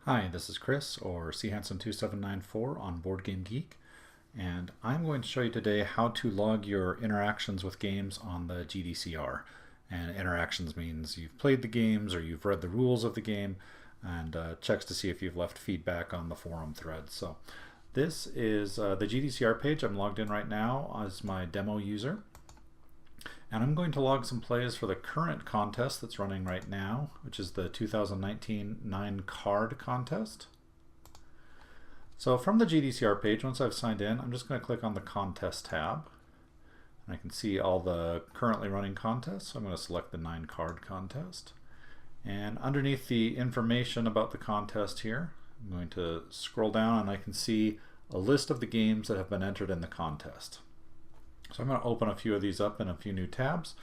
Hi, this is Chris, or chanson2794 on Board Game Geek, and I'm going to show you today how to log your interactions with games on the GDCR. And interactions means you've played the games or you've read the rules of the game, and checks to see if you've left feedback on the forum thread. So this is the GDCR page. I'm logged in right now as my demo user. And I'm going to log some plays for the current contest that's running right now, which is the 2019 9-card contest. So from the GDCR page, once I've signed in, I'm just going to click on the Contest tab. And I can see all the currently running contests. So I'm going to select the 9-card contest. And underneath the information about the contest here, I'm going to scroll down and I can see a list of the games that have been entered in the contest. So I'm going to open a few of these up in a few new tabs.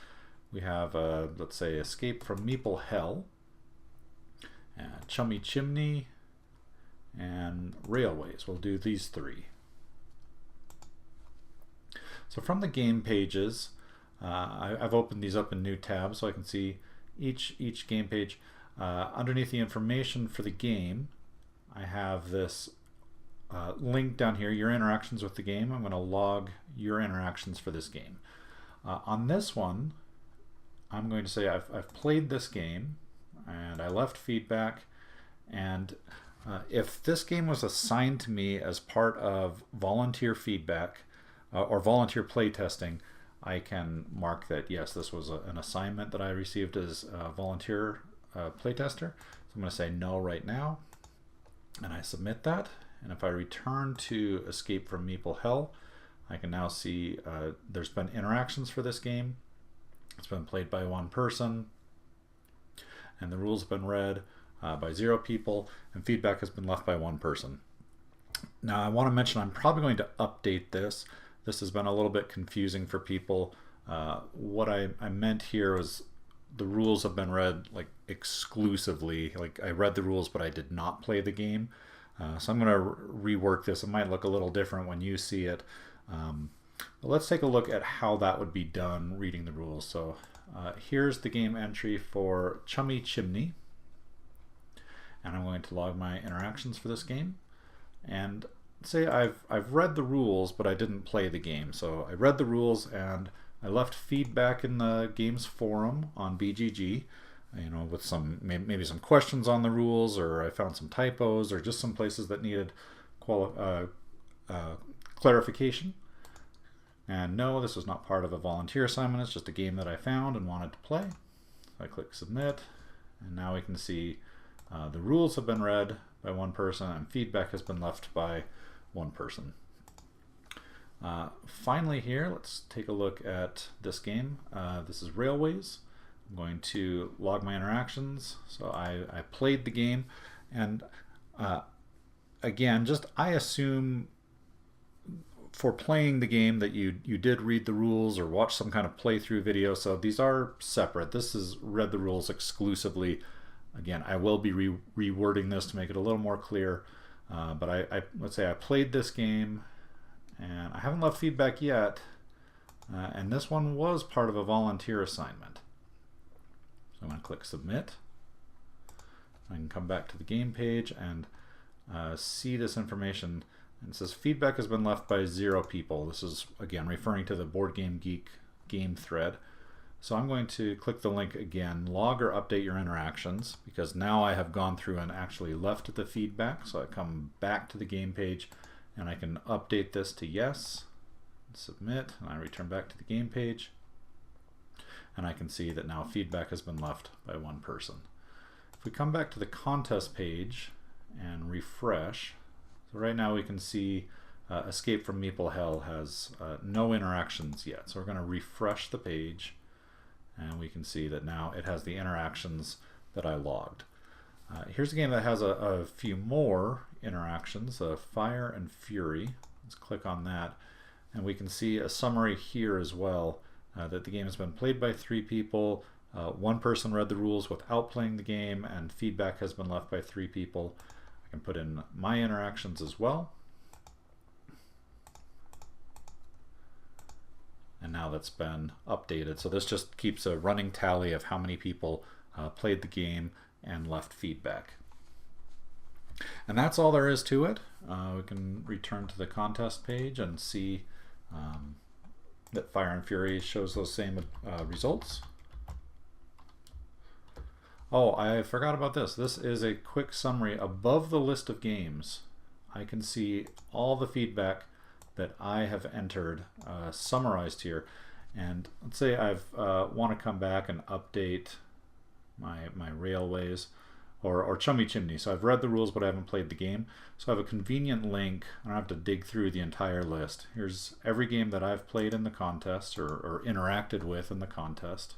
We have, let's say, Escape from Meeple Hell, Chummy Chimney, and Railways. We'll do these three. So from the game pages, I've opened these up in new tabs so I can see each game page. Underneath the information for the game, I have this link down here, your interactions with the game. I'm going to log your interactions for this game. On this one, I'm going to say I've played this game and I left feedback, and if this game was assigned to me as part of volunteer feedback or volunteer play testing, I can mark that yes, this was an assignment that I received as a volunteer playtester. So I'm going to say no right now, and I submit that. And if I return to Escape from Meeple Hell, I can now see there's been interactions for this game. It's been played by one person, and the rules have been read by 0 people, and feedback has been left by 1 person. Now I want to mention I'm probably going to update this. This has been a little bit confusing for people. What I meant here was the rules have been read like exclusively. Like I read the rules, but I did not play the game. So I'm going to rework this. It might look a little different when you see it. But let's take a look at how that would be done reading the rules. So here's the game entry for Chummy Chimney. And I'm going to log my interactions for this game. And say I've read the rules, but I didn't play the game. So I read the rules and I left feedback in the game's forum on BGG. With some maybe some questions on the rules, or I found some typos, or just some places that needed clarification. And no, this was not part of a volunteer assignment. It's just a game that I found and wanted to play. So I click submit, and now we can see the rules have been read by 1 person and feedback has been left by 1 person. Finally here, let's take a look at this game. This is Railways. I'm going to log my interactions. So I played the game, and again, I assume for playing the game that you did read the rules or watch some kind of playthrough video. So these are separate. This is read the rules exclusively. Again, I will be rewording this to make it a little more clear. But let's say I played this game and I haven't left feedback yet. And this one was part of a volunteer assignment. So I'm going to click submit. I can come back to the game page and see this information. And it says feedback has been left by 0 people. This is again referring to the Board Game Geek game thread. So I'm going to click the link again, log or update your interactions, because now I have gone through and actually left the feedback. So I come back to the game page and I can update this to yes, submit, and I return back to the game page. And I can see that now feedback has been left by 1 person. If we come back to the contest page and refresh, so right now we can see Escape from Meeple Hell has no interactions yet. So we're going to refresh the page, and we can see that now it has the interactions that I logged. Here's a game that has a few more interactions, Fire and Fury. Let's click on that, and we can see a summary here as well. That the game has been played by 3 people, 1 person read the rules without playing the game, and feedback has been left by 3 people. I can put in my interactions as well. And now that's been updated. So this just keeps a running tally of how many people played the game and left feedback. And that's all there is to it. We can return to the contest page and see that Fire and Fury shows those same results. Oh, I forgot about this. This is a quick summary. Above the list of games, I can see all the feedback that I have entered summarized here. And let's say I want to come back and update my railways or Chummy Chimney. So I've read the rules, but I haven't played the game. So I have a convenient link. I don't have to dig through the entire list. Here's every game that I've played in the contest or interacted with in the contest.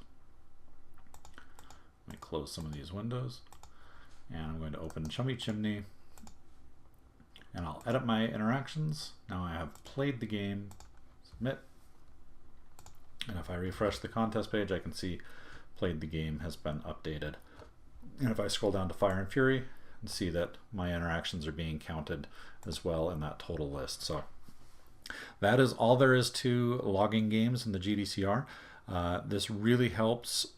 Let me close some of these windows. And I'm going to open Chummy Chimney. And I'll edit my interactions. Now I have played the game. Submit. And if I refresh the contest page, I can see played the game has been updated. And if I scroll down to Fire and Fury, and see that my interactions are being counted as well in that total list. So that is all there is to logging games in the GDCR. This really helps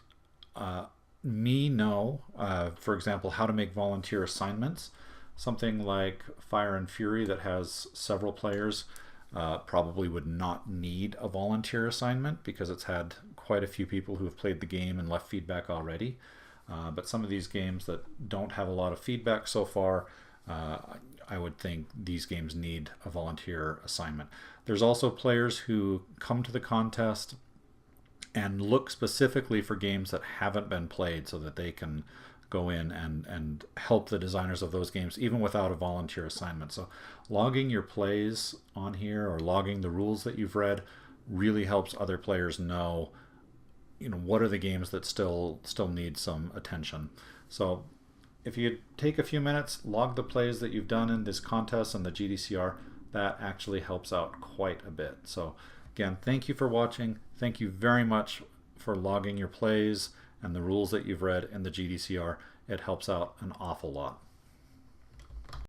me know, for example, how to make volunteer assignments. Something like Fire and Fury that has several players probably would not need a volunteer assignment because it's had quite a few people who have played the game and left feedback already. But some of these games that don't have a lot of feedback so far, I would think these games need a volunteer assignment. There's also players who come to the contest and look specifically for games that haven't been played so that they can go in and help the designers of those games even without a volunteer assignment. So logging your plays on here or logging the rules that you've read really helps other players know, what are the games that still need some attention. So if you take a few minutes, log the plays that you've done in this contest and the GDCR, that actually helps out quite a bit. So again, thank you for watching. Thank you very much for logging your plays and the rules that you've read in the GDCR. It helps out an awful lot.